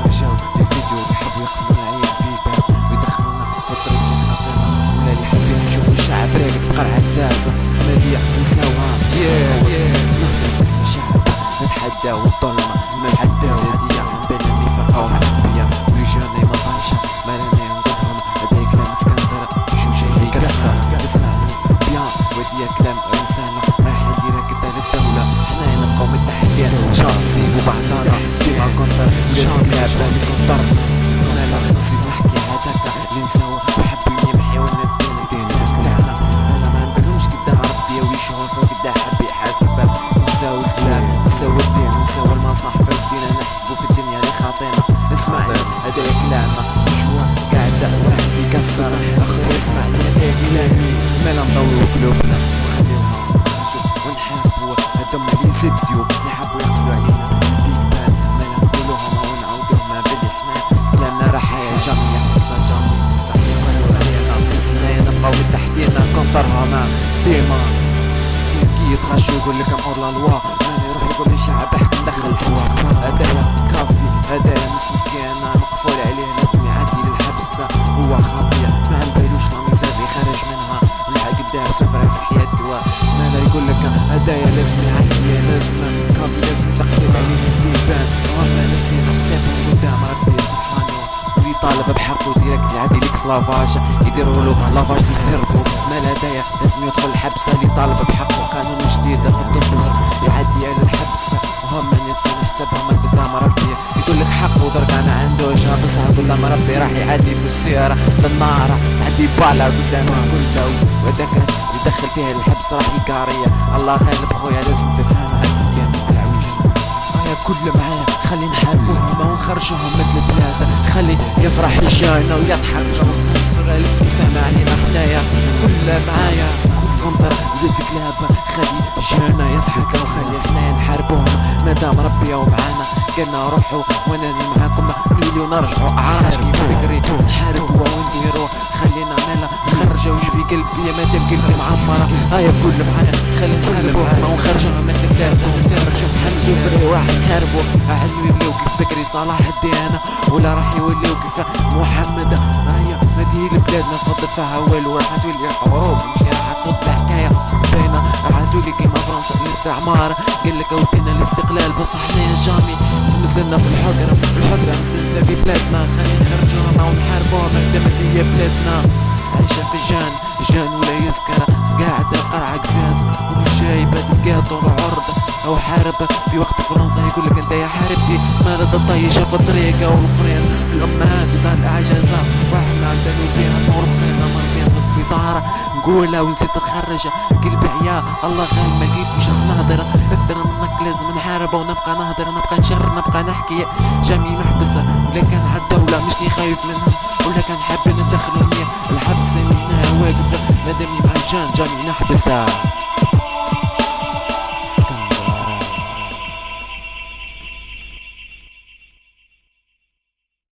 رجعوا يزيدوا يحبوا يقفلوا العين بيبان ويدخلونا في الطريق اللي خاطينا ولا اللي حابين نشوفوا الشعب راقد بقرعة زازة مالية نساوها اسم الشعب نتحدى والظلمة ما نتحداو هادية بين النفاق والحبية ويجانا ما طايشة ما رانا نقولهم هدايا كلام اسكندر وشوشة يكسر اسمعني بيان وديا كلام رسالة رايحة ديرها كدا للدولة حنايا نبقاو متحدين شان نسيبو بعضانا ديما كونتر شان لعبة لي كونترنا مالا نزيد نحكي هداكا اللي نساوى وحبوا يمحيو الدين نستاهلنا مالا ما نبانهمش قدام ربي ويشوفوا قدا حب يحاسب نساو الكلام نساو الدين نساو المصاحف الدين نحسبو في الدنيا اللي خاطينا اسمعني هدايا كلامنا جوا قاعدة واحد يكسر اخر اسمعني يا إلهي مالا نطولو قلوبنا ونخليوهم يخرجوا ونحاربوا هادوما اللي يزديو يحبوا يقفلوا علينا بيبان مالا نقولوهم ونعاودوهم بلي حنا كلامنا راح جامية حبسة جامية نقولو علينا بإذن نبقاو متحدينا كونترهما ديما كي يتغشوا يقولك امور لا لوا ماني يروح يقول للشعب احكي ندخل الحبس هدايا كافي هدايا مش مسكين مقفول عليه لازم يعدي للحبس هو خاطية ما نبالوش لاميزات اللي خارج منها ونلحق الدار سفرة في حياتي مالا يقولك هدايا لازم يعدي لازم كافي لازم تقفل عليه البيبان وهم نسيت حسابهم قدام ربي سبحانه واللي طالب بحقه ديريكت يعدي ليكس لافاج يديرولو لافاج تسيرفو مالا هدايا لازم يدخل الحبس اللي طالب بحقه قانون جديد في الدستور يعدي على الحبس وهم نسيت حسابهم قدام ربي يقولك حق ودرك انا عنده شابس قدام ربي راح يعدي في السيارة للنار تعدي بالا قدام كله وذاك اللي دخل فيها الحبس راح يقارية الله غالب خويا لازم تفهمها الدنيا العويش كل معايا خلي نحاربوهم ونخرجوهم مثل البلاد خلي يفرح الجانا ويضحك صورة الابتسامة علينا حنايا كل معايا كل كونتر ولد كلاب خلي جانا يضحك وخلي حنايا نحاربوهم مادام ربي ومعانا قلنا روحوا وانني معاكم نوليو نرجعوا عاش كيف بكري نحاربوا ونديروا خلينا مالا نخرجوا وش في قلبي مادام قلبي معمرة هيا كل معايا خلي نحاربوهم ونخرجوهم مثل الكلاب ونخرجوا حمزوا فري واحد نحاربوا راح يوليو كيف بكري صلاح الدين ولا راح يوليو كيف محمد هيا هذه بلادنا فضت فيها والو راح تولي حروب مشي راح تفض الحكاية باينة راح تولي كيما فرنسا الاستعمار قالك ودينا الاستقلال بس حنايا جامي نزلنا في الحجرة نزلنا في بلادنا خلي نخرجوهم ونحاربوهم مادام هي بلادنا عايشة في جان ولا يسكر قاعدة قرعة قزاز والجايبة تلقاها طول عرض او حارب في وقت فرنسا يقولك انت يا حاربتي مالت الطيشة في الطريقة والاخرين الامهات في دار الاعجازة واحنا عندنا فيها الاخرين مرمين في السبيطار نقولها ونسيت نخرج قلبي عيا الله غالب ما لقيت مش نهضر اكتر منك لازم نحارب ونبقى نهضر نبقى نشر نبقى نحكي جامي نحبس ولا كان عالدولة مشني خايف منهم ولا كان حابين ندخلوني الحبس هنا واقف مادامي مع جامي نحبس